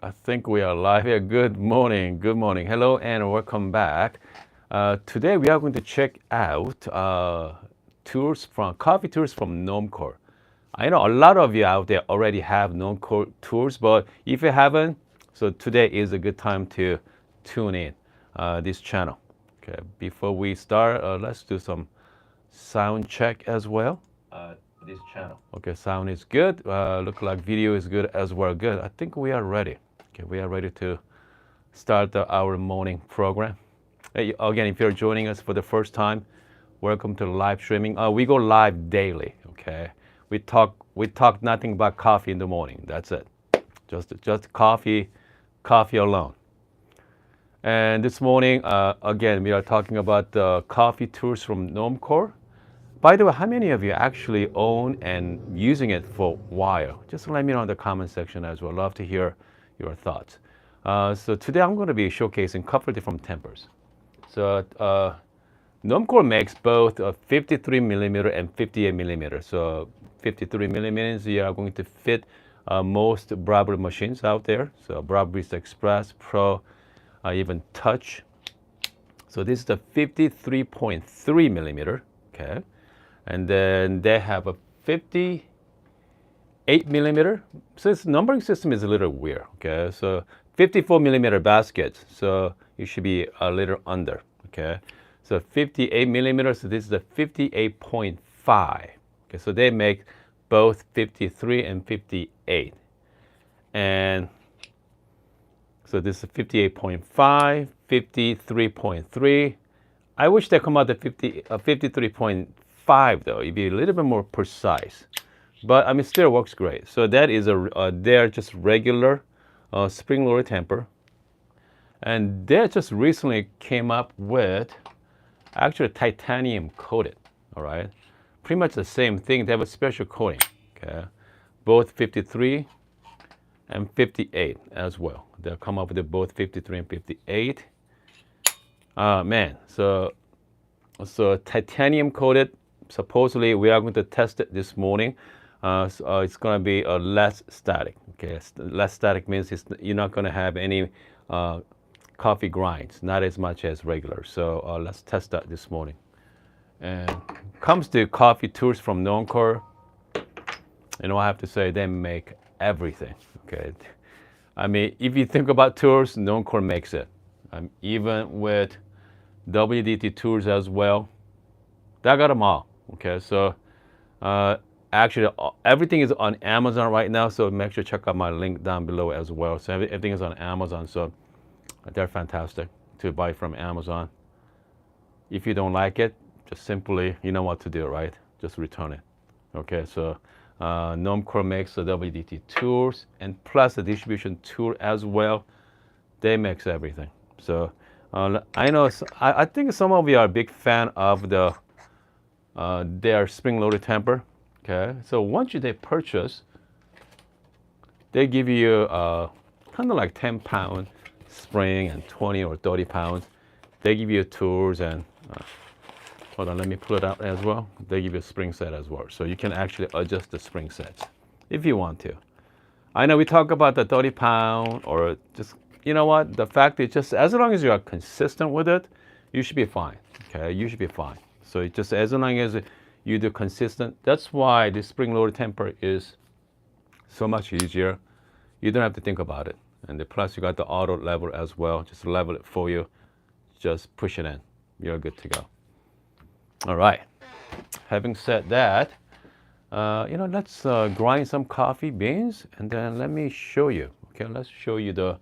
I think we are live here. Good morning. Good morning. Hello and welcome back. Today we are going to check out coffee tours from Normcore. I know a lot of you out there already have Normcore tours, but if you haven't, so today is a good time to tune in this channel. Okay. Before we start, let's do some sound check as well. This channel. Okay, sound is good. Look like video is good as well. Good. I think we are ready. Okay, we are ready to start our morning program. Hey, again, if you're joining us for the first time, welcome to live streaming. We go live daily. Okay, we talk nothing but coffee in the morning. That's it. Just coffee alone. And this morning, again, we are talking about the coffee tours from Normcore. By the way, how many of you actually own and using it for a while? Just let me know in the comment section as well. Love to hear your thoughts. So today I'm going to be showcasing a couple of different tempers. So Normcore makes both 53 millimeter and 58 millimeter. So 53 millimeters, you are going to fit most Bravo machines out there. So Bravo Express, Pro, even Touch. So this is the 53.3 millimeter. Okay. And then they have a 58 millimeter. So this numbering system is a little weird. Okay, so 54 millimeter baskets. So you should be a little under. Okay, so 58 millimeters. So this is the 58.5. Okay, so they make both 53 and 58. And so this is 58.5, 53.3. I wish they come out at 53.5 though. It'd be a little bit more precise, but I mean, still works great. So that is they're just regular spring-loaded tamper, and they just recently came up with actually titanium coated. All right, pretty much the same thing. They have a special coating. Okay, both 53 and 58 as well. They'll come up with both 53 and 58. Man, so titanium coated. Supposedly, we are going to test it this morning. So it's going to be less static. Okay, less static means you're not going to have any coffee grinds, not as much as regular. So let's test that this morning. And comes to coffee tours from Normcore, you know, I have to say they make everything. Okay, I mean, if you think about tours, Normcore makes it. Even with WDT tours as well, they got them all. Okay, so actually everything is on Amazon right now, so make sure to check out my link down below as well. So everything is on Amazon, so they're fantastic to buy from Amazon. If you don't like it, just simply, you know what to do, right? Just return it. Okay, so Normcore makes the WDT tours and plus the distribution tour as well. They makes everything. So I know I think some of you are a big fan of their spring-loaded tamper. Okay, so once they purchase, they give you kind of like 10-pound spring and 20 or 30 pounds. They give you tours and hold on, let me pull it out as well. They give you a spring set as well, so you can actually adjust the spring sets if you want to. I know we talk about the 30-pound or just, you know what? The fact is just as long as you are consistent with it, you should be fine. Okay, you should be fine. So it just as long as you do consistent, that's why the spring-loaded tamper is so much easier. You don't have to think about it. And plus you got the auto level as well. Just level it for you. Just push it in. You're good to go. All right. Having said that, you know, let's grind some coffee beans and then let me show you. Okay, let's show you the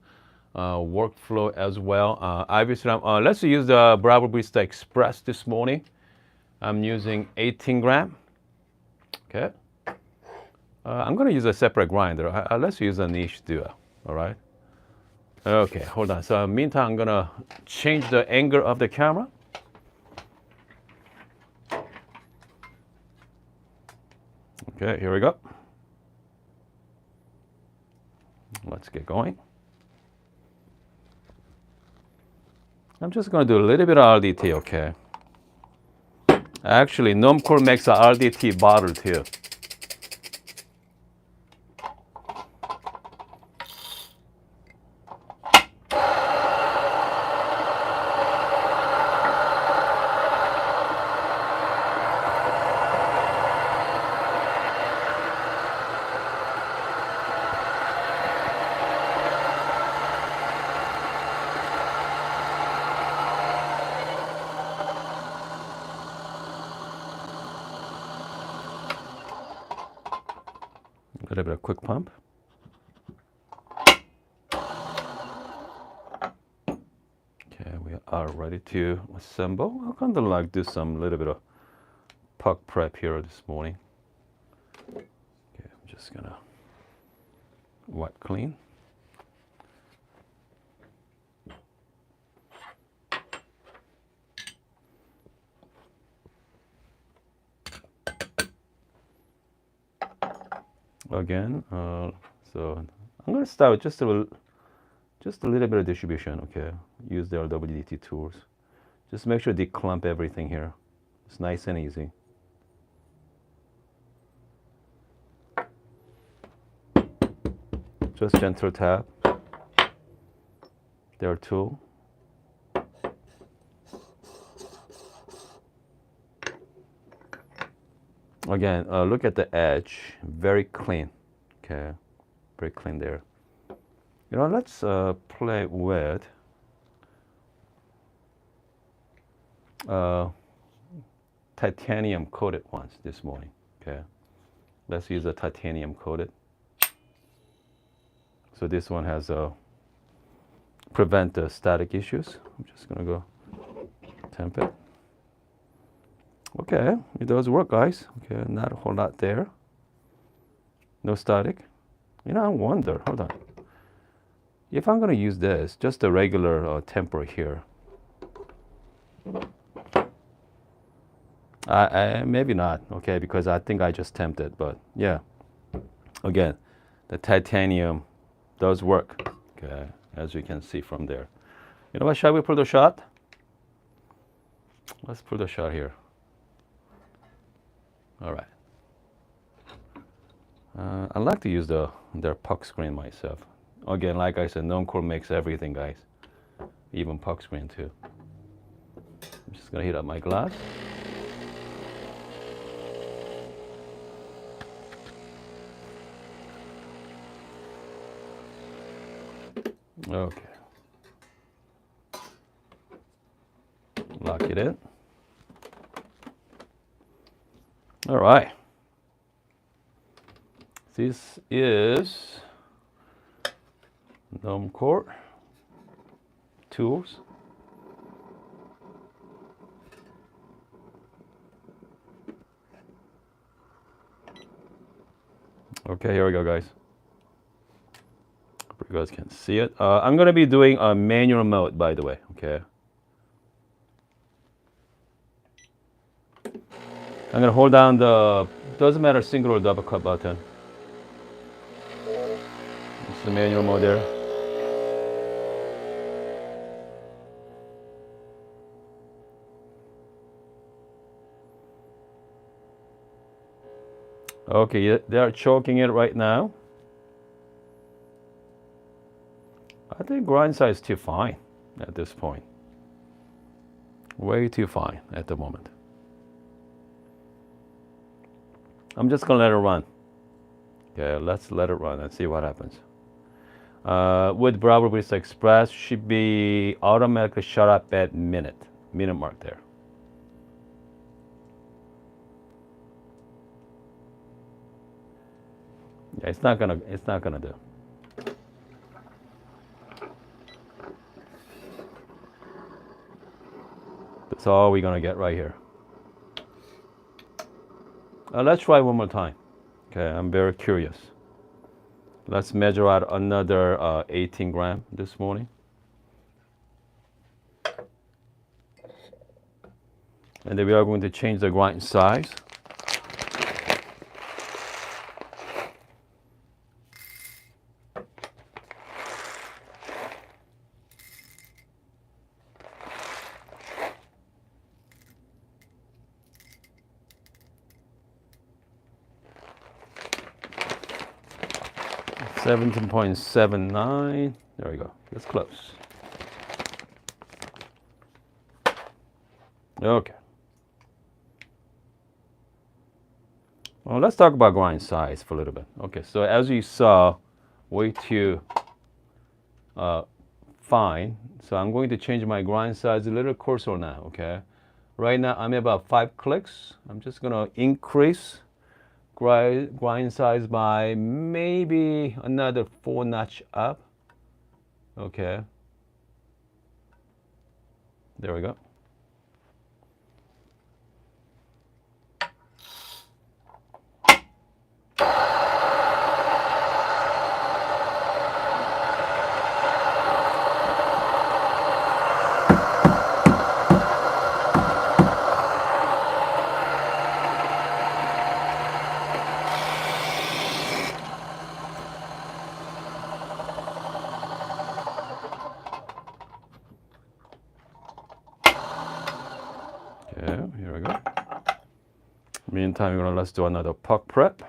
workflow as well. Obviously, let's use the Bravo Barista Express this morning. I'm using 18 gram. Okay. I'm going to use a separate grinder. Let's use a niche duo. All right. Okay, hold on. So meantime, I'm going to change the angle of the camera. Okay, here we go. Let's get going. I'm just going to do a little bit of RDT, okay? Actually, Normcore makes a RDT bottle too. little bit of quick pump. Okay, we are ready to assemble. I kind of like do some little bit of puck prep here this morning. Okay, I'm just gonna wipe clean. Again, so I'm gonna start with just a little bit of distribution. Okay, use the WDT tools. Just make sure they clump everything here. It's nice and easy. Just gentle tap. Their tool. Again, look at the edge, very clean. Okay, very clean there. You know, let's play with titanium coated ones this morning. Okay, let's use a titanium coated. So this one has prevent the static issues. I'm just gonna go temp it. Okay, it does work, guys. Okay, not a whole lot there. No static. You know, I wonder, hold on. If I'm gonna use this, just a regular temper here. Maybe not, okay, because I think I just temped it, but yeah. Again, the titanium does work, okay, as you can see from there. You know what, shall we pull the shot? Let's pull the shot here. All right. I like to use their puck screen myself. Again, like I said, Normcore makes everything, guys. Even puck screen too. I'm just gonna heat up my glass. Okay. Lock it in. All right. This is Normcore tools. Okay, here we go, guys. Hope you guys can see it. I'm gonna be doing a manual mode, by the way. Okay. I'm gonna hold down the, doesn't matter, single or double cut button. It's the manual mode there. Okay, they are choking it right now. I think grind size is too fine at this point. Way too fine at the moment. I'm just gonna let it run. Okay, let's let it run and see what happens. With Bravo Barista Express, should be automatically shut up at minute mark there. Yeah, it's not gonna do. That's all we're gonna get right here. Let's try one more time. Okay, I'm very curious. Let's measure out another 18 gram this morning. And then we are going to change the grind size. $17.79. There we go. That's close. Okay. Well, let's talk about grind size for a little bit. Okay, so as you saw, way too fine. So I'm going to change my grind size a little coarser now, okay? Right now I'm at about 5 clicks. I'm just gonna increase grind size by maybe another 4 notch up. Okay. There we go. Okay, here we go. Meantime, let's do another puck prep.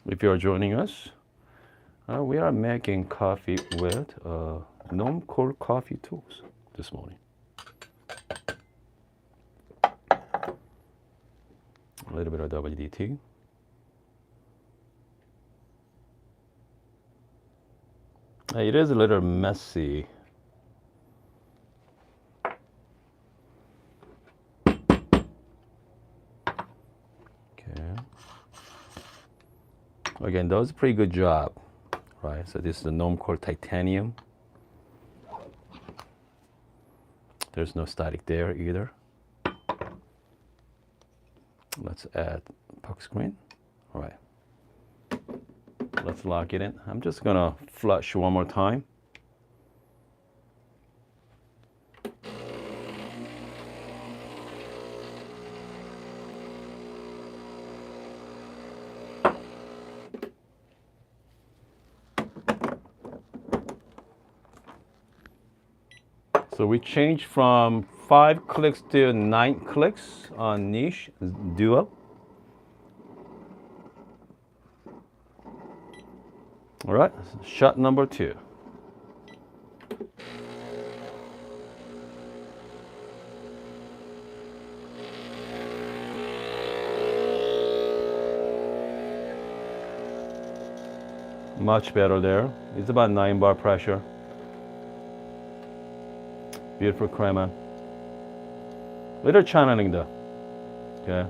If you're joining us, we are making coffee with Normcore coffee tools this morning. A little bit of WDT. It is a little messy. Okay. Again, that was a pretty good job, right? So this is the Normcore titanium. There's no static there either. Let's add puck screen. All right. Let's lock it in. I'm just gonna flush one more time. So we changed from 5 clicks to 9 clicks on niche duo. All right, shot number 2. Much better there. It's about 9 bar pressure. Beautiful crema. Little channeling though. Okay.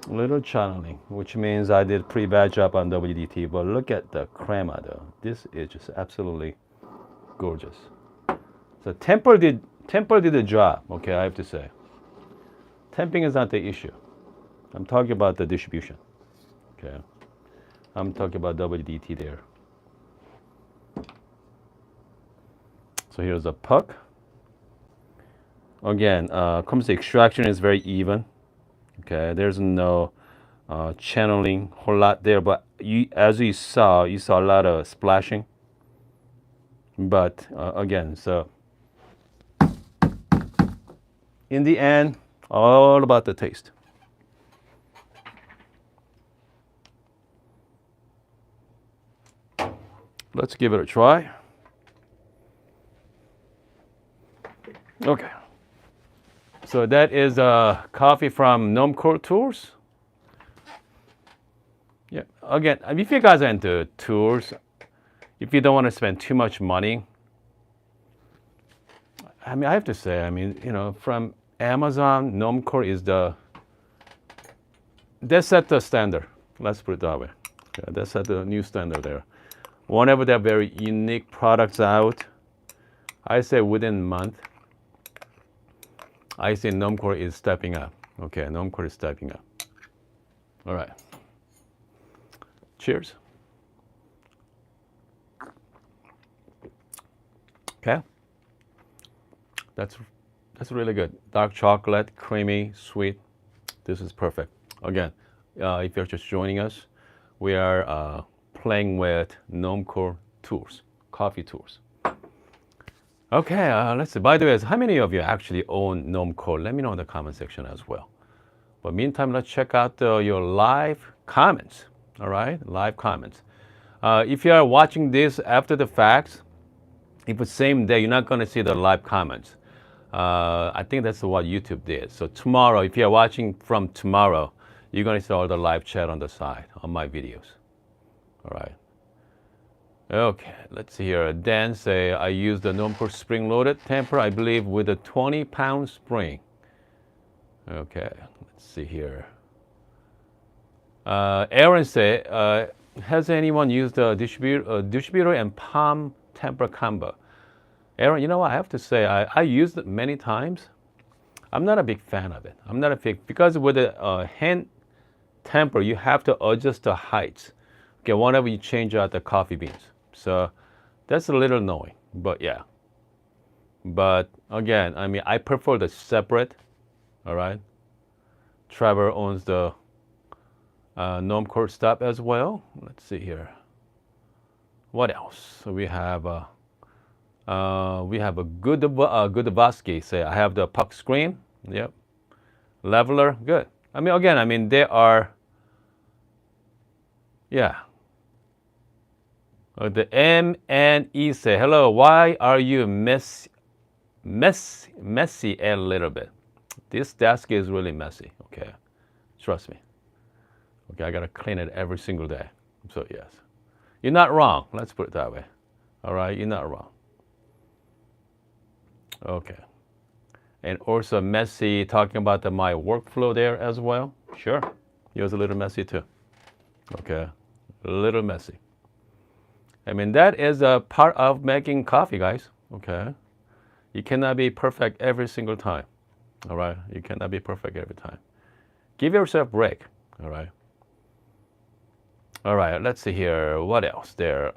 Little channeling, which means I did pretty bad job on WDT, but look at the crema though. This is just absolutely gorgeous. So Tamper did the job, okay, I have to say. Temping is not the issue. I'm talking about the distribution. Okay. I'm talking about WDT there. So here's a puck. Again, comes to extraction is very even. Okay, there's no channeling whole lot there, but as you saw a lot of splashing. But again, so in the end, all about the taste. Let's give it a try. Okay. So that is coffee from Normcore Tours. Yeah. Again, if you guys are into tours, if you don't want to spend too much money, I mean, I have to say, I mean, you know, from Amazon, Normcore is they set the standard. Let's put it that way. Okay, they set the new standard there. Whenever there are very unique products out, I say within a month, I say Normcore is stepping up. Okay, Normcore is stepping up. All right. Cheers. Okay. That's really good. Dark chocolate, creamy, sweet. This is perfect. Again, if you're just joining us, we are playing with Normcore Tours, coffee tours. Okay, let's see. By the way, how many of you actually own Normcore? Let me know in the comment section as well. But meantime, let's check out your live comments. All right, live comments. If you are watching this after the fact, if it's same day, you're not going to see the live comments. I think that's what YouTube did. So tomorrow, if you're watching from tomorrow, you're going to see all the live chat on the side on my videos. All right. Okay, let's see here. Dan say, I use the Normcore spring-loaded tamper, I believe, with a 20-pound spring. Okay, let's see here. Aaron say, has anyone used the distributor and palm tamper combo? Aaron, you know what? I have to say, I used it many times. I'm not a big fan of it. I'm not a big, because with a hand tamper, you have to adjust the heights. Okay, whenever you change out the coffee beans. So that's a little annoying, but yeah. But again, I mean, I prefer the separate, all right? Trevor owns the Normcore stuff as well. Let's see here. What else? So we have a good Vasky. Say I have the puck screen. Yep. Leveler. Good. I mean, again, I mean they are. Yeah. The M and E say hello. Why are you messy a little bit? This desk is really messy. Okay, trust me. Okay, I gotta clean it every single day. So yes, you're not wrong. Let's put it that way. All right, you're not wrong. Okay, and also messy. Talking about my workflow there as well. Sure, it was a little messy too. Okay, a little messy. I mean that is a part of making coffee, guys. Okay, you cannot be perfect every single time. All right, you cannot be perfect every time. Give yourself a break. All right. All right, let's see here. What else there?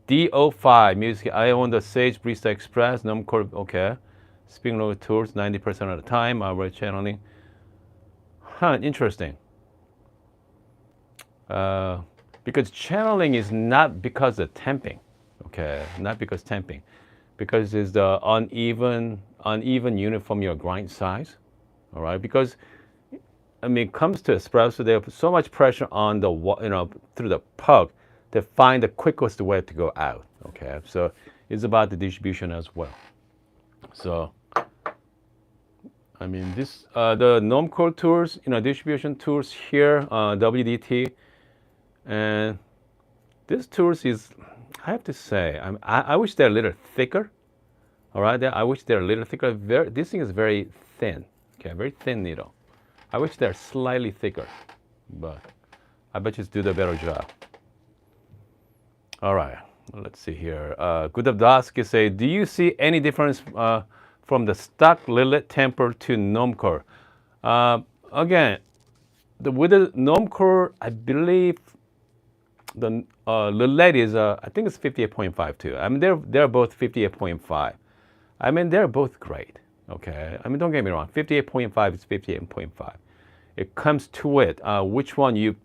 DO5 music. I own the Sage Barista Express. Normcore. Okay. Spring load tours 90% of the time. Our channeling. Huh, interesting. Because channeling is not because of temping. Okay, not because temping. Because it's the uneven uniform your grind size. All right, because I mean, it comes to espresso, there's so much pressure on the, through the puck to find the quickest way to go out. Okay, so it's about the distribution as well. So, I mean, this the Normcore tours, distribution tours here, WDT, and this tours is, I have to say, I wish they're a little thicker. All right, I wish they're a little thicker. This thing is very thin. Okay, very thin needle. I wish they're slightly thicker, but I bet you do the better job. All right, let's see here. Gudavdaski say, do you see any difference from the stock Lillet Tamper to Normcore? Again, with the Normcore, I believe the Lillet is, I think it's 58.5 too. I mean, they're both 58.5. I mean, they're both great. Okay, I mean, don't get me wrong. 58.5 is 58.5. It comes to it, which one you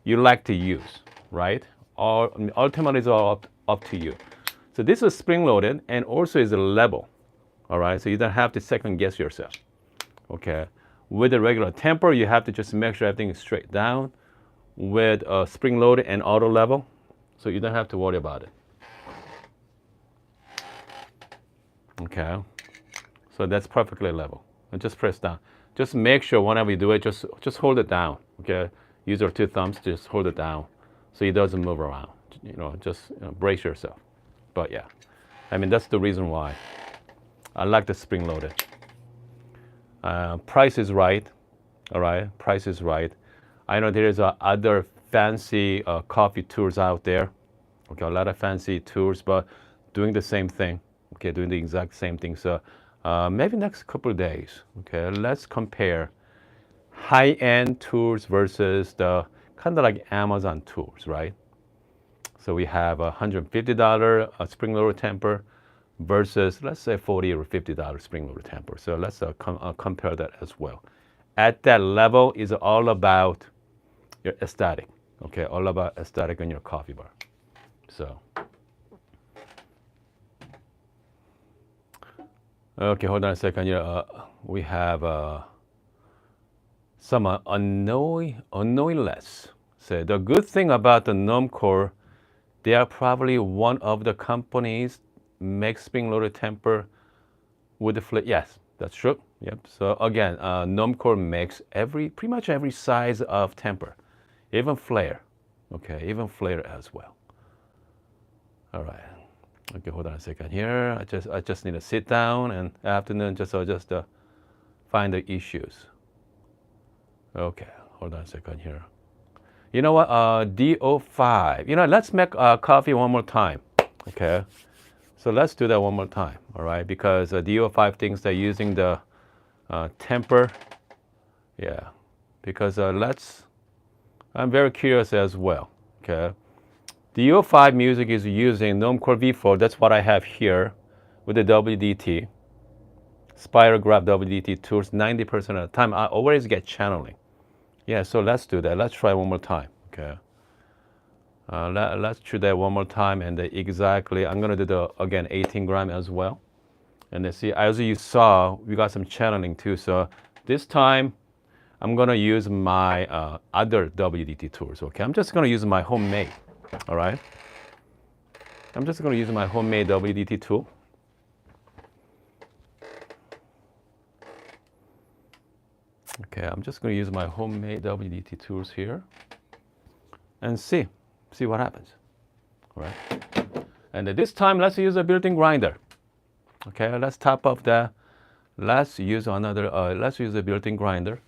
like to use, right? Or ultimately, it's all up to you. So this is spring loaded and also is a level, all right? So you don't have to second guess yourself, okay? With a regular temper, you have to just make sure everything is straight down. With spring loaded and auto level, so you don't have to worry about it. Okay. So that's perfectly level. And just press down. Just make sure whenever you do it, just hold it down. Okay. Use your two thumbs to just hold it down, so it doesn't move around. Just brace yourself. But yeah, I mean that's the reason why I like the spring loaded. Price is right. All right. Price is right. I know there is other fancy coffee tours out there. Okay, a lot of fancy tours, but doing the same thing. Okay, doing the exact same thing. So. Maybe next couple of days, okay, let's compare high-end tours versus the kind of like Amazon tours, right? So we have a $150 spring loader temper versus, let's say, $40 or $50 spring loader temper. So let's compare that as well. At that level is all about your aesthetic, okay, all about aesthetic in your coffee bar. So. Okay, hold on a second. We have some annoyless. So the good thing about the Normcore, they are probably one of the companies make spring loaded temper with the flip. Yes, that's true. Yep. So again, Normcore makes pretty much every size of temper, even flare. Okay, even flare as well. All right. Okay, hold on a second here. I just need to sit down and afternoon just find the issues. Okay, hold on a second here. You know what? DO5. You know, let's make coffee one more time. Okay. So let's do that one more time. All right, because DO5 thinks they're using the Tamper. Yeah, because I'm very curious as well. Okay. DO5 music is using Normcore V4. That's what I have here with the WDT. Spirograph WDT tools 90% of the time. I always get channeling. Yeah, so let's do that. Let's try one more time. Okay. Let's try that one more time. And exactly, I'm going to do the, again, 18 gram as well. And then see, as you saw, we got some channeling too. So this time, I'm going to use my other WDT tools. Okay. I'm just going to use my homemade. All right. I'm just going to use my homemade WDT tool. Okay, I'm just going to use my homemade WDT tools here and see what happens. All right. And this time, let's use a built-in grinder. Okay, let's top up that. Let's use another. Let's use a built-in grinder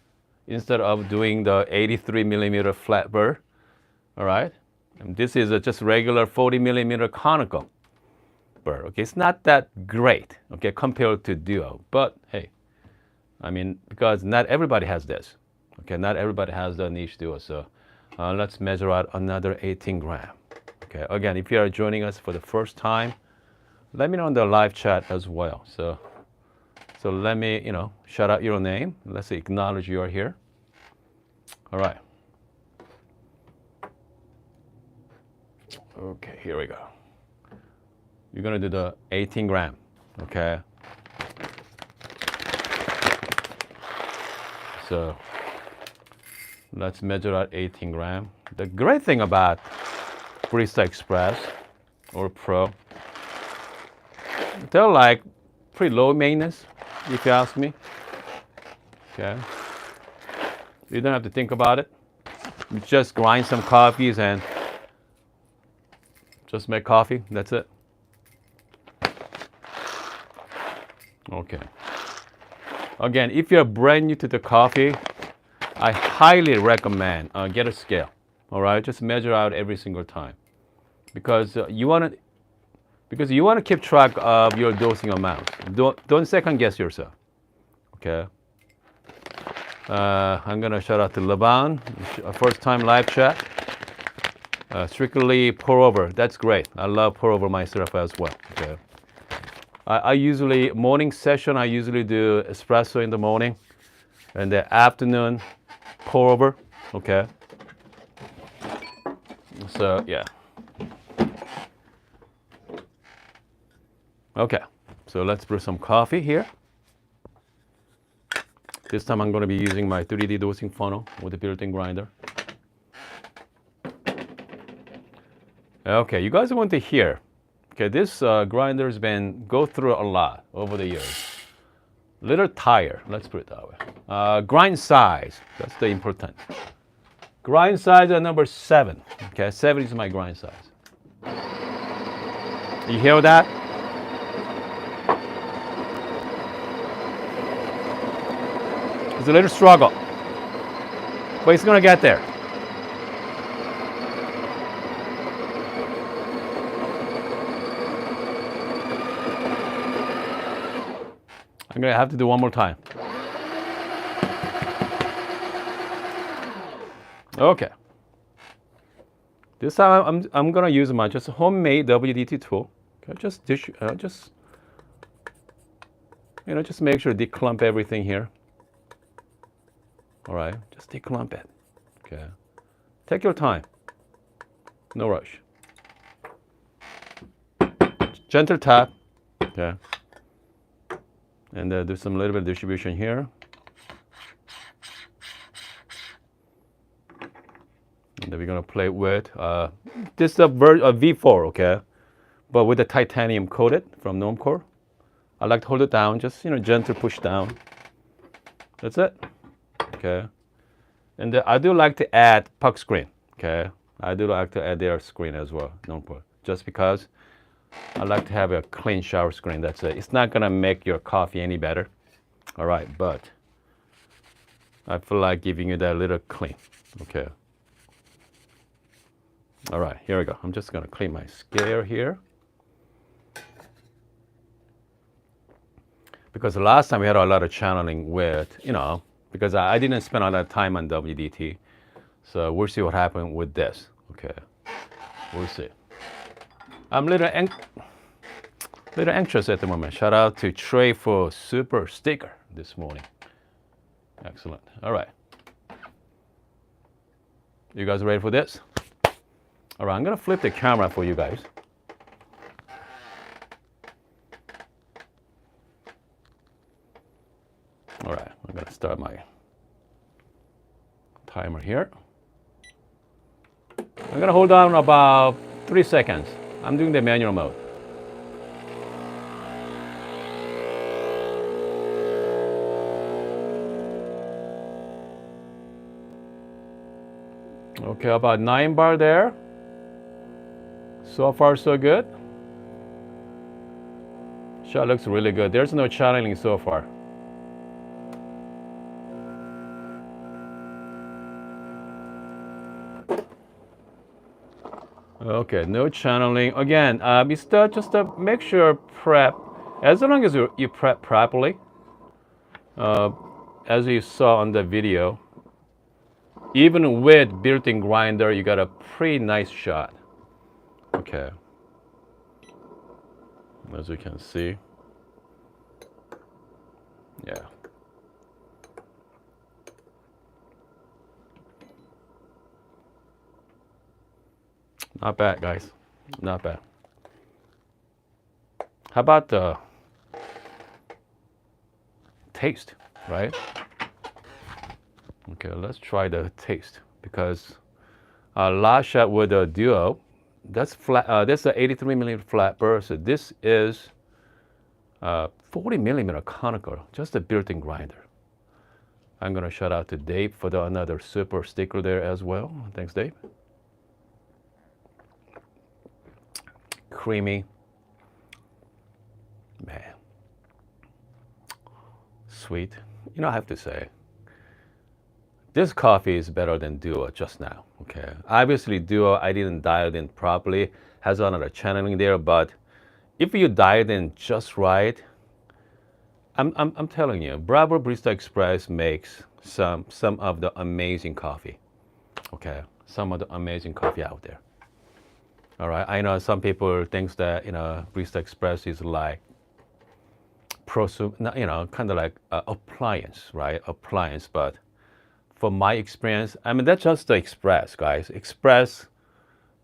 instead of doing the 83 millimeter flat burr. All right. And this is just regular 40 millimeter conical burr. Okay, it's not that great. Okay, compared to Duo, but hey. I mean, because not everybody has this. Okay, not everybody has the niche Duo. So let's measure out another 18 gram. Okay, again, if you are joining us for the first time, let me know in the live chat as well. So let me, shout out your name. Let's acknowledge you are here. All right. Okay, here we go. You're gonna do the 18 gram. Okay. So let's measure out 18 gram. The great thing about Barista Express or Pro, they're like pretty low maintenance, if you ask me. Okay. You don't have to think about it. You just grind some coffees and just make coffee. That's it. Okay. Again, if you're brand new to the coffee, I highly recommend get a scale. All right, just measure out every single time, because you want to keep track of your dosing amount. Don't second guess yourself. Okay. I'm gonna shout out to Laban, first time live chat. Strictly pour over. That's great. I love pour over myself as well. Okay. I usually, morning session, I usually do espresso in the morning, and the afternoon, pour over, okay? So, yeah. Okay, so let's brew some coffee here. This time I'm gonna be using my 3D dosing funnel with a built-in grinder. Okay, you guys want to hear. Okay, this grinder's been go through a lot over the years. Little tire, let's put it that way. Grind size, that's the important. Grind size at number 7. Okay, 7 is my grind size. You hear that? It's a little struggle, but it's gonna get there. I'm gonna have to do one more time. Okay. This time I'm gonna use my just homemade WDT tool. Okay, just make sure to declump everything here. All right, just declump it. Okay. Take your time. No rush. Gentle tap. Okay. And do some little bit of distribution here. And then we're gonna play with this is a V4, okay, but with the titanium coated from Normcore. I like to hold it down, just gentle push down. That's it, okay. And I do like to add puck screen, okay. I do like to add their screen as well, Normcore, just because I like to have a clean shower screen. That's it. It's not gonna make your coffee any better. All right, but I feel like giving you that little clean. Okay. All right, here we go. I'm just gonna clean my scale here. Because the last time we had a lot of channeling with, because I didn't spend a lot of time on WDT. So we'll see what happened with this. Okay, we'll see. I'm a little anxious at the moment. Shout out to Trey for super sticker this morning. Excellent. All right. You guys ready for this? All right, I'm gonna flip the camera for you guys. All right, I'm gonna start my timer here. I'm gonna hold on about 3 seconds. I'm doing the manual mode. Okay, about 9 bar there. So far, so good. Shot looks really good. There's no channeling so far. Okay, no channeling. Again, it's just to make sure prep, as long as you prep properly, as you saw on the video, even with built-in grinder, you got a pretty nice shot. Okay, as you can see, yeah. Not bad, guys. Not bad. How about the taste, right? Okay, let's try the taste because last shot with the Duo, that's flat. That's an 83 millimeter flat burst. So this is 40 millimeter conical, just a built-in grinder. I'm gonna shout out to Dave for another super sticker there as well. Thanks, Dave. Creamy, man, sweet. I have to say, this coffee is better than Duo just now. Okay, obviously Duo I didn't dial in properly, has another channeling there, but if you dial in just right, I'm telling you, Bravo Barista Express makes some of the amazing coffee. Okay, some of the amazing coffee out there. All right, I know some people think that Barista Express is like kind of like appliance, right? Appliance, but from my experience, I mean that's just the Express, guys. Express.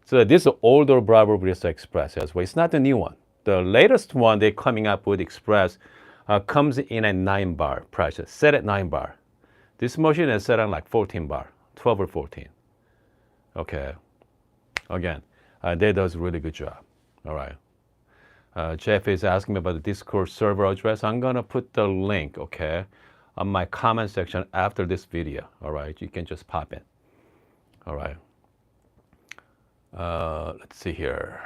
So this is the older Bravo Barista Express as well. It's not the new one. The latest one they're coming up with Express comes in at 9 bar pressure, set at 9 bar. This machine is set on like 14 bar, 12 or 14. Okay, again. They does a really good job. All right. Jeff is asking me about the Discord server address. I'm gonna put the link, okay, on my comment section after this video. All right, you can just pop in. All right. Let's see here.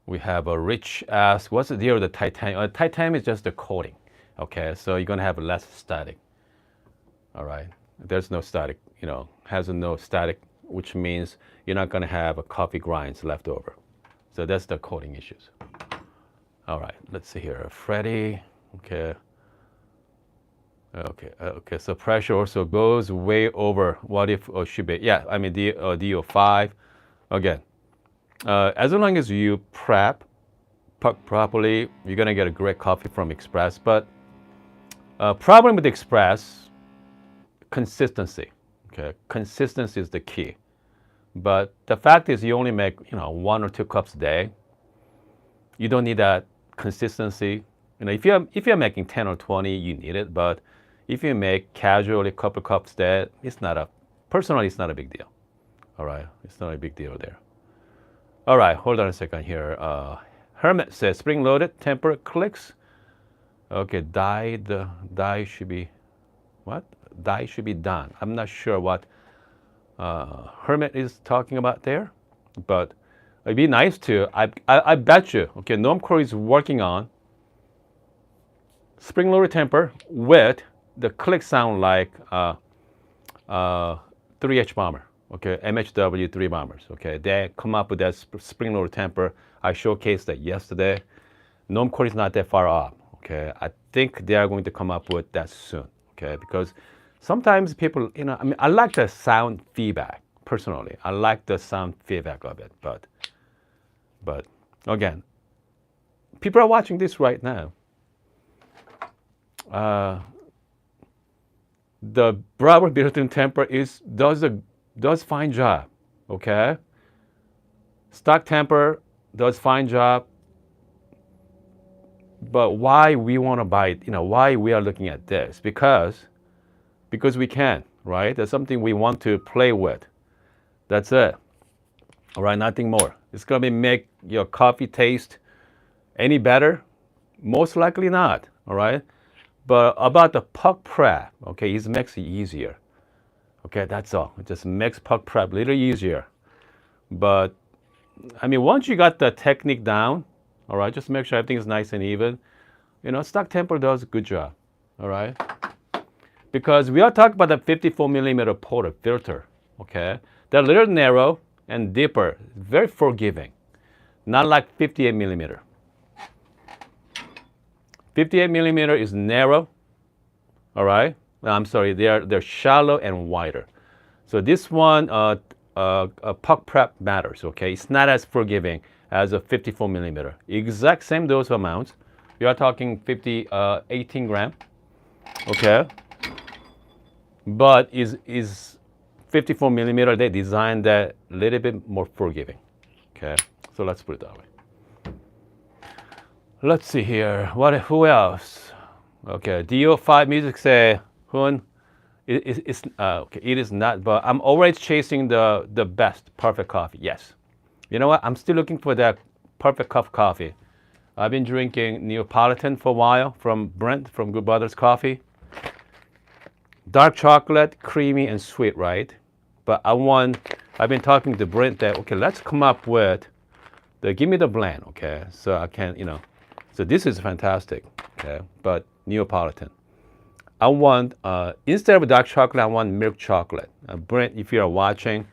We have a Rich ask, what's the deal with the titanium? Titanium is just the coating. Okay, so you're gonna have less static. All right. There's no static. Has no static, which means you're not going to have a coffee grinds left over. So that's the coating issues. All right, let's see here. Freddie, okay. Okay, so pressure also goes way over what if should be. Yeah, I mean, DO5. Again, as long as you prep properly, you're going to get a great coffee from Express. But problem with Express, consistency. Okay, consistency is the key. But the fact is, you only make 1 or 2 cups a day. You don't need that consistency. If you're making 10 or 20, you need it. But if you make casually a couple cups a day, personally, it's not a big deal. All right, it's not a big deal there. All right, hold on a second here. Hermit says spring-loaded Tamper clicks. Okay, dye should be what? Dye should be done. I'm not sure what Hermit is talking about there. But it'd be nice to, I bet you, okay, Normcore is working on spring-loaded temper with the click sound like 3H bomber, okay, MHW 3 bombers, okay. They come up with that spring-loaded temper. I showcased that yesterday. Normcore is not that far off, okay. I think they are going to come up with that soon, okay, because sometimes people, I mean, I like the sound feedback, personally. I like the sound feedback of it, but again, people are watching this right now. The Bravo built-in temper does fine job, okay? Stock temper does fine job, but why we want to buy it, why we are looking at this? Because we can, right? That's something we want to play with. That's it. All right, nothing more. It's gonna make your coffee taste any better? Most likely not, all right? But about the puck prep, okay, it makes it easier. Okay, that's all. It just makes puck prep a little easier. But, I mean, once you got the technique down, all right, just make sure everything is nice and even. Stock temper does a good job, all right? Because we are talking about the 54 millimeter porter filter, okay? They're a little narrow and deeper, very forgiving. Not like 58 millimeter. 58 millimeter is narrow, all right? I'm sorry, they're shallow and wider. So this one, puck prep matters, okay? It's not as forgiving as a 54 millimeter. Exact same dose amounts. We are talking 18 gram, okay? But is 54 millimeter, they designed that a little bit more forgiving, okay? So let's put it that way. Let's see here. Who else? Okay, DO5 Music say, Hun, okay, it is not, but I'm always chasing the best perfect coffee. Yes. You know what? I'm still looking for that perfect cup of coffee. I've been drinking Neapolitan for a while from Brent from Good Brothers Coffee. Dark chocolate, creamy and sweet, right? But I've been talking to Brent that, okay, let's come up with give me the blend, okay? So I can, so this is fantastic, okay? But Neapolitan. I want, instead of dark chocolate, I want milk chocolate. Brent, if you are watching,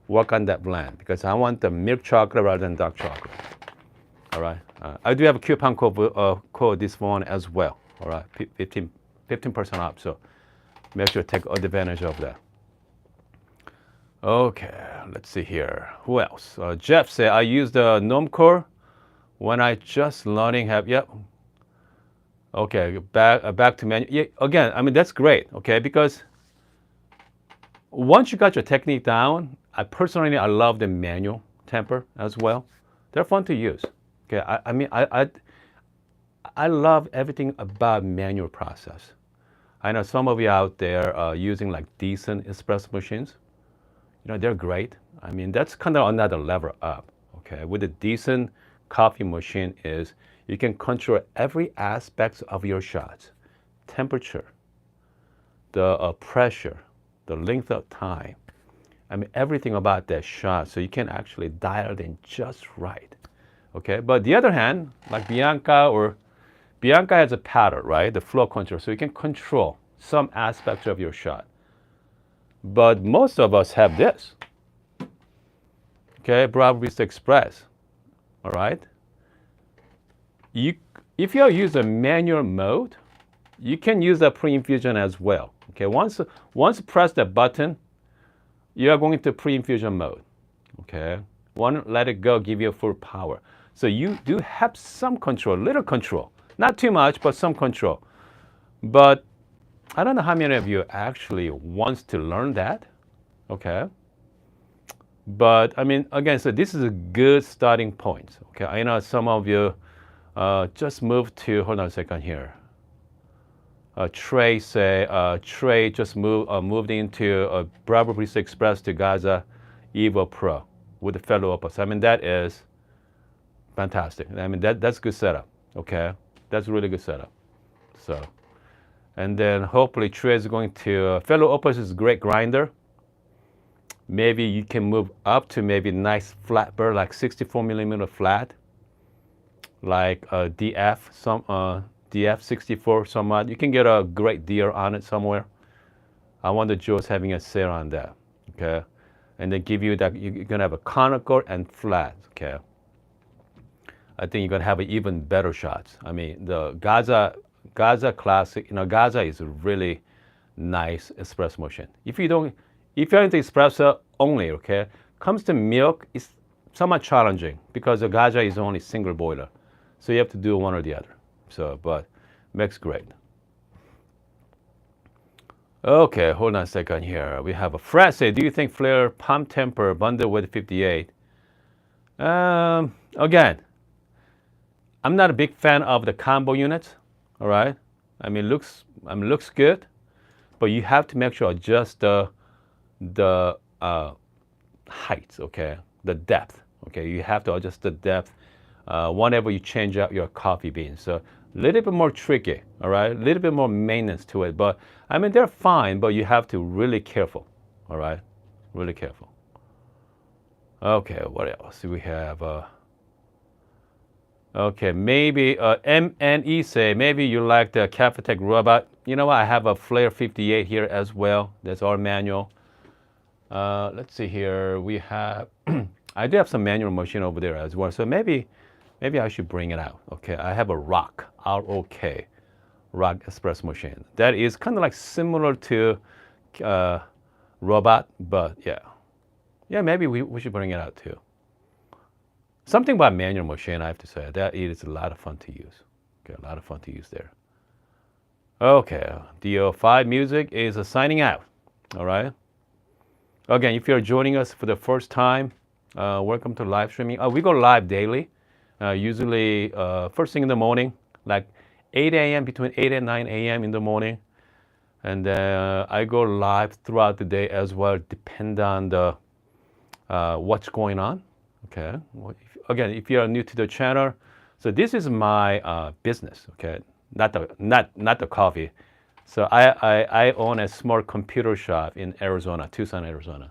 work on that blend because I want the milk chocolate rather than dark chocolate. All right. I do have a coupon code this one as well. All right, 15% off. So make sure to take advantage of that. Okay, let's see here. Who else? Jeff said I use the Normcore when I just learning Yep. Okay, back to manual. Yeah, again, I mean that's great. Okay, because once you got your technique down, I love the manual temper as well. They're fun to use. Okay, I mean I love everything about manual process. I know some of you out there are using like decent espresso machines. They're great. I mean that's kind of another level up. Okay, with a decent coffee machine is you can control every aspect of your shots, temperature, the pressure, the length of time. I mean everything about that shot, so you can actually dial it in just right. Okay, but the other hand, like Bianca has a pattern, right? The flow control, so you can control some aspects of your shot. But most of us have this. Okay, Bravo Barista Express. All right. If you use a manual mode, you can use a pre-infusion as well. Okay, once you press the button, you are going to pre-infusion mode. Okay, let it go, give you full power. So you do have some control, little control, not too much, but some control. But I don't know how many of you actually wants to learn that. Okay. But I mean, again, so this is a good starting point. Okay, I know some of you just moved to. Hold on a second here. Trey just moved into Bravo Barista Express to Gaza Evo Pro with the fellow opus. I mean that is fantastic. I mean that's good setup. Okay, that's really good setup. So, and then hopefully Trey is going to fellow opus is a great grinder. Maybe you can move up to maybe nice flat burr, like 64 millimeter flat, like DF 64 some odd. You can get a great deal on it somewhere. I wonder Joe's having a sale on that. Okay, and they give you that you're gonna have a conical and flat. Okay, I think you're gonna have an even better shots. I mean, the Gaza Classic, Gaza is a really nice espresso machine. If you're into espresso only, okay, comes to milk, it's somewhat challenging because the Gaza is only single boiler, so you have to do one or the other. So, but makes great. Okay, hold on a second here. We have a Fred say, do you think Flare Pump Temper bundle with 58? Again, I'm not a big fan of the combo units. All right, I mean looks good, but you have to make sure adjust the height, okay, the depth, okay. You have to adjust the depth whenever you change out your coffee beans. So a little bit more tricky, all right, a little bit more maintenance to it. But I mean they're fine, but you have to really careful, all right, really careful. Okay, what else do we have? Okay, maybe MNE say, maybe you like the Cafetech robot. You know what, I have a Flare 58 here as well. That's our manual. Let's see here, we have, I do have some manual machine over there as well. So maybe I should bring it out. Okay, I have a ROK, R-O-K, ROK espresso machine. That is kind of like similar to robot, but yeah, maybe we should bring it out too. Something about manual machine, I have to say, that it is a lot of fun to use. Okay, a lot of fun to use there. Okay, DO5 Music is signing out. All right. Again, if you're joining us for the first time, welcome to live streaming. We go live daily, usually first thing in the morning, like 8 a.m., between 8 and 9 a.m. in the morning. And then I go live throughout the day as well, depend on the what's going on. Okay. Again, if you are new to the channel, so this is my business. Okay, not the coffee. So I own a small computer shop in Arizona, Tucson, Arizona.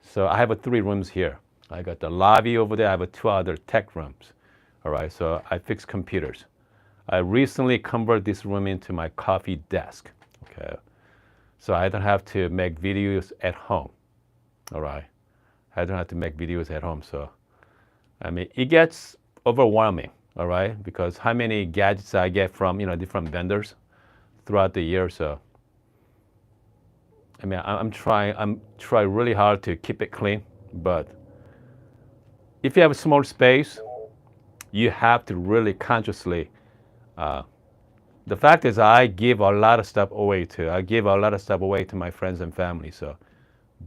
So I have 3 rooms here. I got the lobby over there. I have 2 other tech rooms. All right. So I fix computers. I recently converted this room into my coffee desk. Okay. So I don't have to make videos at home. All right. I don't have to make videos at home. So I mean, it gets overwhelming, all right, because how many gadgets I get from, different vendors throughout the year. So, I mean, I'm trying really hard to keep it clean. But if you have a small space, you have to really consciously. The fact is, I give a lot of stuff away to my friends and family. So,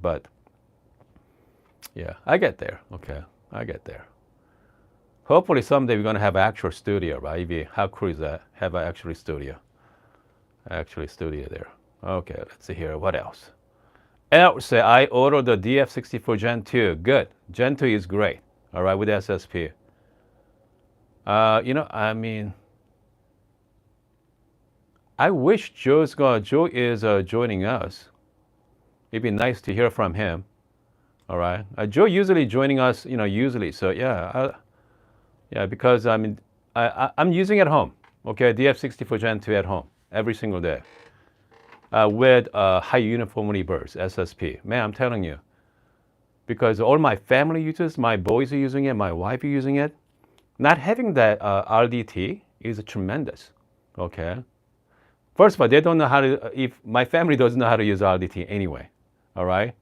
but yeah, I get there. Okay, I get there. Hopefully someday we're going to have an actual studio, right? How cool is that? Have an actual studio. Actually studio there. Okay, let's see here. What else? Say I ordered the DF64 Gen 2. Good. Gen 2 is great. All right, with SSP. I mean, I wish Joe is joining us. It'd be nice to hear from him. All right. Joe usually joining us, usually. So yeah. Yeah, because I mean, I'm using it at home, okay, DF64 Gen 2 at home every single day with high uniformity burst, SSP. Man, I'm telling you, because all my family uses, my boys are using it, my wife is using it. Not having that RDT is tremendous, okay? First of all, they don't know how to, if my family doesn't know how to use RDT anyway, all right?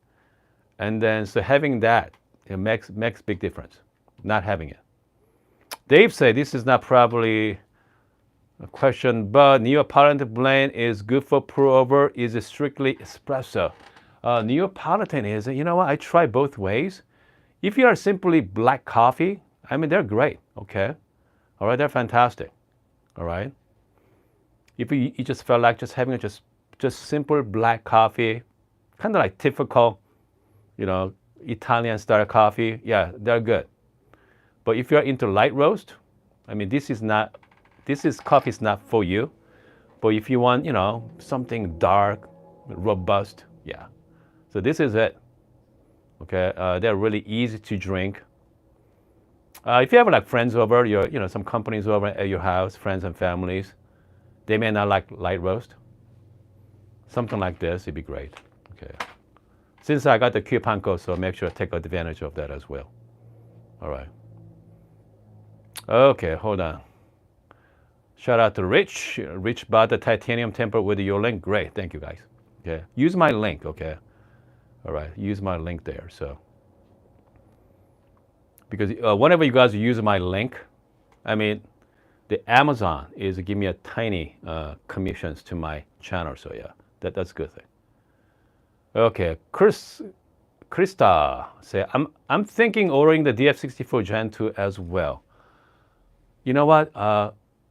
And then, so having that, it makes big difference, not having it. Dave said this is not probably a question, but Neapolitan blend is good for pour over. Is it strictly espresso? Neapolitan is, what? I try both ways. If you are simply black coffee, I mean, they're great, okay? All right, they're fantastic, all right? If you just felt like just having just simple black coffee, kind of like typical, Italian style coffee, yeah, they're good. But if you're into light roast, I mean, this coffee is not for you. But if you want, something dark, robust, yeah. So this is it. Okay, they're really easy to drink. If you have like friends over, some companies over at your house, friends and families, they may not like light roast. Something like this, it'd be great. Okay. Since I got the coupon code, so make sure to take advantage of that as well. All right. Okay, hold on. Shout out to Rich. Rich bought the titanium temper with your link. Great, thank you guys. Okay, use my link. Okay, all right, use my link there. So, because whenever you guys use my link, I mean, the Amazon is give me a tiny commissions to my channel. So yeah, that's a good thing. Okay, Krista say I'm thinking ordering the DF64 Gen 2 as well. You know what?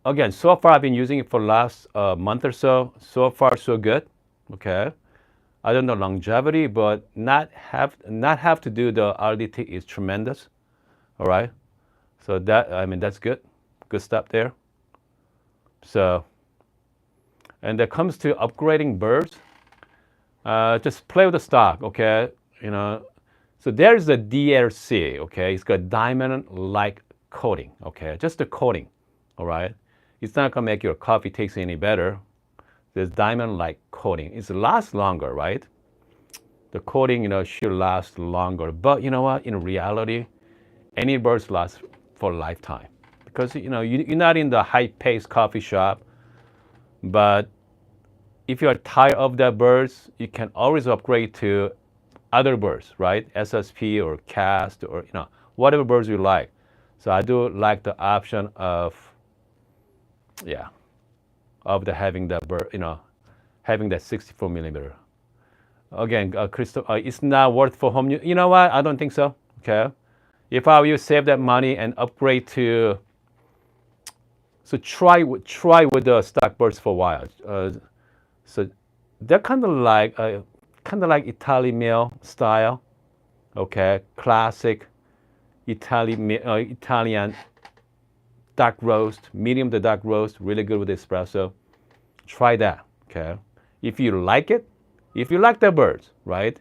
Again, so far I've been using it for last month or so. So far, so good. Okay. I don't know longevity, but not have to do the RDT is tremendous. All right. So that's good. Good stuff there. So, and that comes to upgrading birds. Just play with the stock. Okay. So there's the DLC. Okay. It's got diamond-like coating. Okay. Just the coating. All right. It's not gonna make your coffee taste any better. There's diamond-like coating. It lasts longer, right? The coating, should last longer. But you know what? In reality, any birds last for a lifetime because you're not in the high-paced coffee shop. But if you are tired of that birds, you can always upgrade to other birds, right? SSP or cast or whatever birds you like. So I do like the option of having that bird, having that 64 millimeter. Again, Crystal, it's not worth for home use. You know what? I don't think so. Okay, if I were you, save that money and upgrade to. So try with the stock birds for a while. So they're kind of like Italian meal style. Okay, classic Italian dark roast, medium to dark roast, really good with espresso. Try that, okay? If you like it, if you like the birds, right?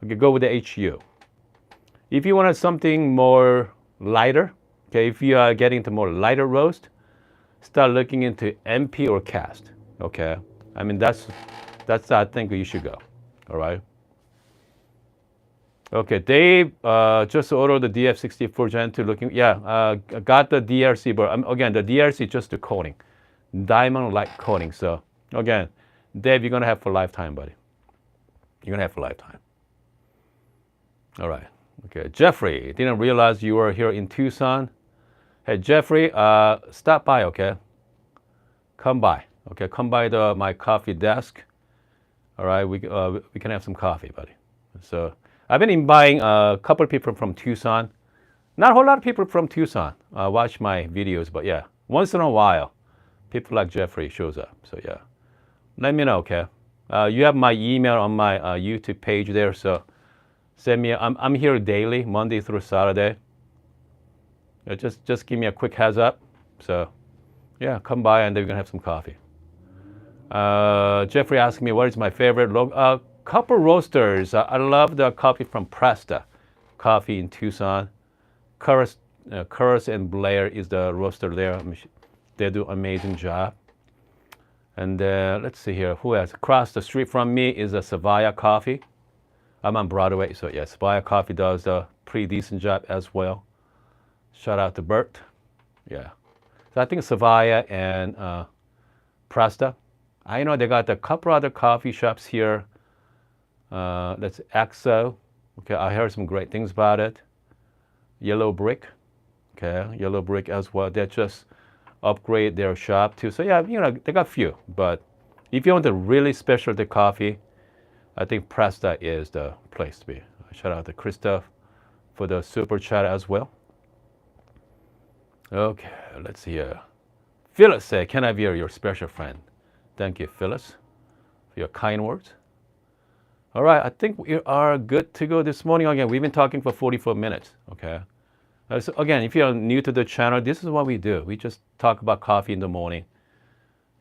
Okay, go with the HU. If you wanted something more lighter, okay, if you are getting into more lighter roast, start looking into MP or cast, okay? I mean, that's I think you should go, all right? Okay, Dave just ordered the DF64 Gen 2 looking, got the DRC, but again, the DRC is just the coating, diamond-like coating. So again, Dave, you're gonna have for lifetime, buddy. You're gonna have for lifetime. All right, okay. Jeffrey, didn't realize you were here in Tucson. Hey, Jeffrey, stop by, okay? Come by, okay? Come by my coffee desk. All right, we can have some coffee, buddy. So. I've been inviting a couple of people from Tucson. Not a whole lot of people from Tucson watch my videos, but yeah, once in a while, people like Jeffrey shows up. So yeah, let me know, okay? You have my email on my YouTube page there, so send me. I'm here daily, Monday through Saturday. Just give me a quick heads up. So yeah, come by and then we're gonna have some coffee. Jeffrey asked me what is my favorite logo. Couple roasters. I love the coffee from Presta Coffee in Tucson. Curtis and Blair is the roaster there. They do an amazing job. And let's see here. Who else? Across the street from me is a Savaya Coffee. I'm on Broadway, so yeah, Savaya Coffee does a pretty decent job as well. Shout out to Bert. Yeah. So I think Savaya and Presta. I know they got a couple other coffee shops here. That's EXO. Okay, I heard some great things about it. Yellow Brick. Okay, Yellow Brick as well. They just upgrade their shop too. So yeah, they got few. But if you want a really specialty coffee, I think Presta is the place to be. Shout out to Christoph for the super chat as well. Okay, let's see here. Phyllis said, can I be your special friend? Thank you, Phyllis, for your kind words. All right, I think we are good to go this morning. Again, we've been talking for 44 minutes, okay? So again, if you're new to the channel, this is what we do. We just talk about coffee in the morning.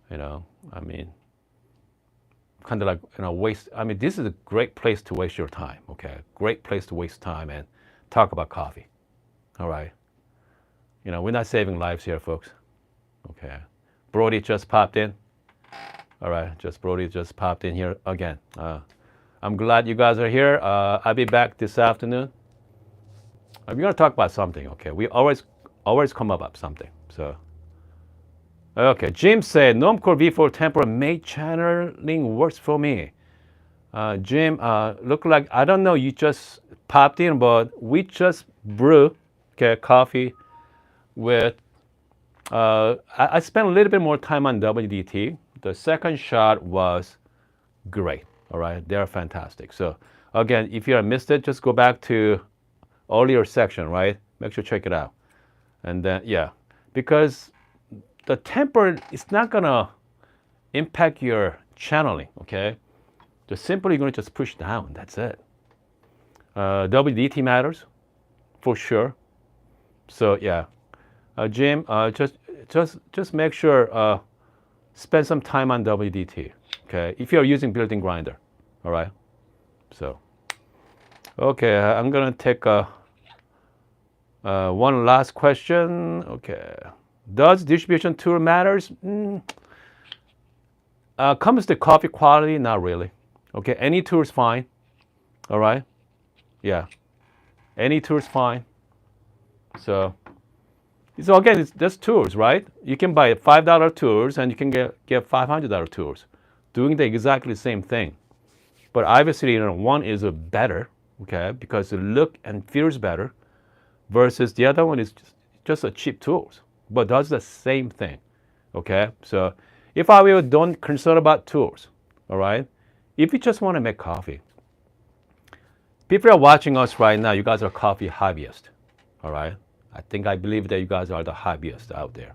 I mean, kind of like, waste. I mean, this is a great place to waste your time, okay? Great place to waste time and talk about coffee, all right? We're not saving lives here, folks, okay? Brody just popped in. All right, Brody just popped in here again. I'm glad you guys are here. I'll be back this afternoon. We're gonna talk about something, okay? We always come up with something. So, okay. Jim said Normcore V4 Tamper mate channeling works for me. Jim, look like I don't know. You just popped in, but we just brew, okay, coffee with. I spent a little bit more time on WDT. The second shot was great. All right, they're fantastic. So again, if you have missed it, just go back to earlier section, right? Make sure to check it out. And then yeah, because the temper is not gonna impact your channeling. Okay, just simply gonna just push down. That's it. WDT matters for sure. So yeah, Jim, just make sure spend some time on WDT. Okay, if you're using built-in grinder, all right. So, okay, I'm gonna take one last question. Okay, does distribution tool matters? Comes to coffee quality, not really. Okay, any tool is fine. All right, yeah, any tool is fine. So again, it's just tools, right? You can buy $5 tools and you can get $500 tools, doing the exactly same thing. But obviously, one is better, okay, because it look and feels better, versus the other one is just a cheap tools, but does the same thing, okay? So if I will, don't concern about tools, all right? If you just want to make coffee, people are watching us right now. You guys are coffee hobbyists, all right? I believe that you guys are the hobbyists out there.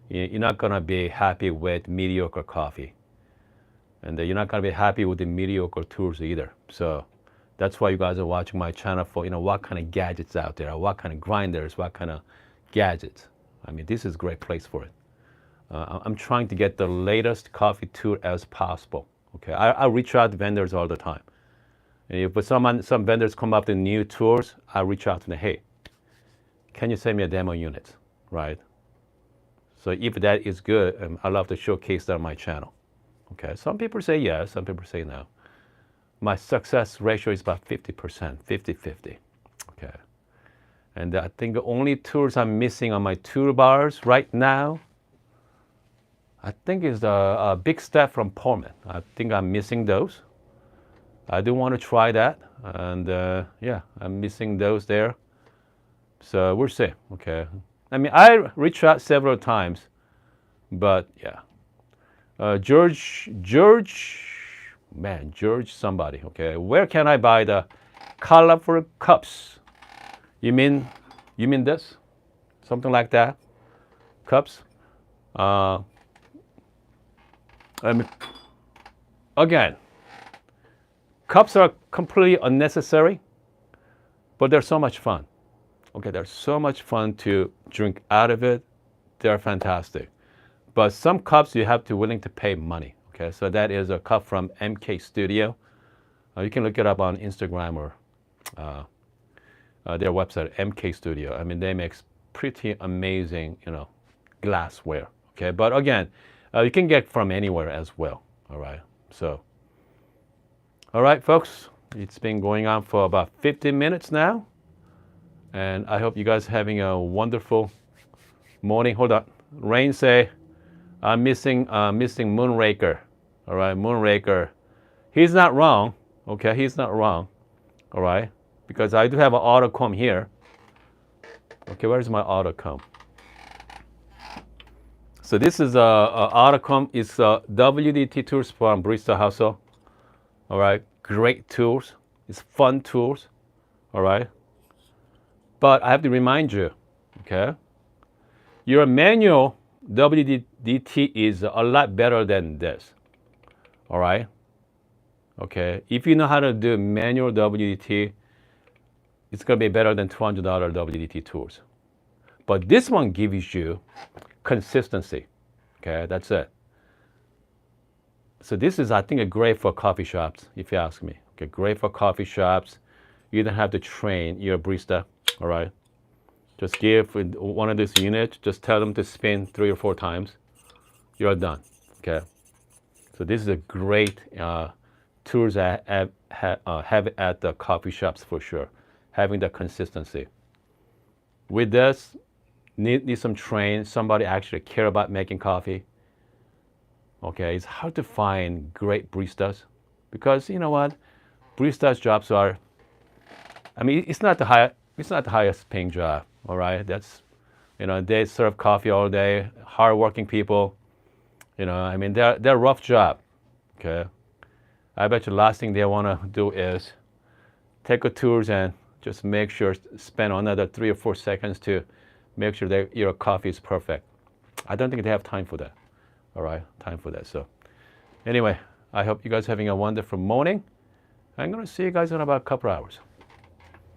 You're not gonna be happy with mediocre coffee, and you're not gonna be happy with the mediocre tools either. So that's why you guys are watching my channel for what kind of gadgets out there, what kind of grinders, what kind of gadgets. I mean, this is a great place for it. I'm trying to get the latest coffee tool as possible. Okay, I reach out to vendors all the time. And if some vendors come up with new tools, I reach out to them. Hey, can you send me a demo unit, right? So if that is good, I love to showcase that on my channel. Okay, some people say yes, some people say no. My success ratio is about 50%, 50-50. Okay, and I think the only tools I'm missing on my toolbars right now, I think is the big step from Pullman. I think I'm missing those. I do want to try that, and yeah, I'm missing those there. So we'll see, okay. I mean, I reached out several times, but yeah. George somebody, okay. Where can I buy the colorful cups? You mean this? Something like that? Cups? I mean, again, cups are completely unnecessary, but they're so much fun. Okay, they're so much fun to drink out of it. They're fantastic. But some cups you have to willing to pay money. Okay, so that is a cup from MK Studio. You can look it up on Instagram or their website, MK Studio. I mean, they make pretty amazing, glassware. Okay, but again, you can get from anywhere as well. All right, so, all right, folks, it's been going on for about 15 minutes now. And I hope you guys are having a wonderful morning. Hold on. Rain say, I'm missing Moonraker. All right, Moonraker. He's not wrong. Okay, he's not wrong. All right, because I do have an auto comb here. Okay, where's my auto comb? So this is a auto comb. It's WDT tools from Barista Hustle. All right, great tools. It's fun tools. All right. But I have to remind you, okay, your manual WDT is a lot better than this, all right? Okay, if you know how to do manual WDT, it's gonna be better than $200 WDT tools. But this one gives you consistency, okay, that's it. So this is, I think, a great for coffee shops, if you ask me. Okay, great for coffee shops. You don't have to train your barista, all right? Just give one of these units, just tell them to spin 3 or 4 times. You're done, okay? So this is a great tools I have at the coffee shops for sure, having the consistency. With this, need some train, somebody actually care about making coffee. Okay, it's hard to find great baristas because you know what, baristas jobs are. I mean, it's not the highest paying job. All right, that's, they serve coffee all day, hardworking people. I mean, they're rough job. Okay, I bet you the last thing they want to do is take a tours and just make sure spend another 3 or 4 seconds to make sure that your coffee is perfect. I don't think they have time for that. All right, time for that. So anyway, I hope you guys are having a wonderful morning. I'm going to see you guys in about a couple hours.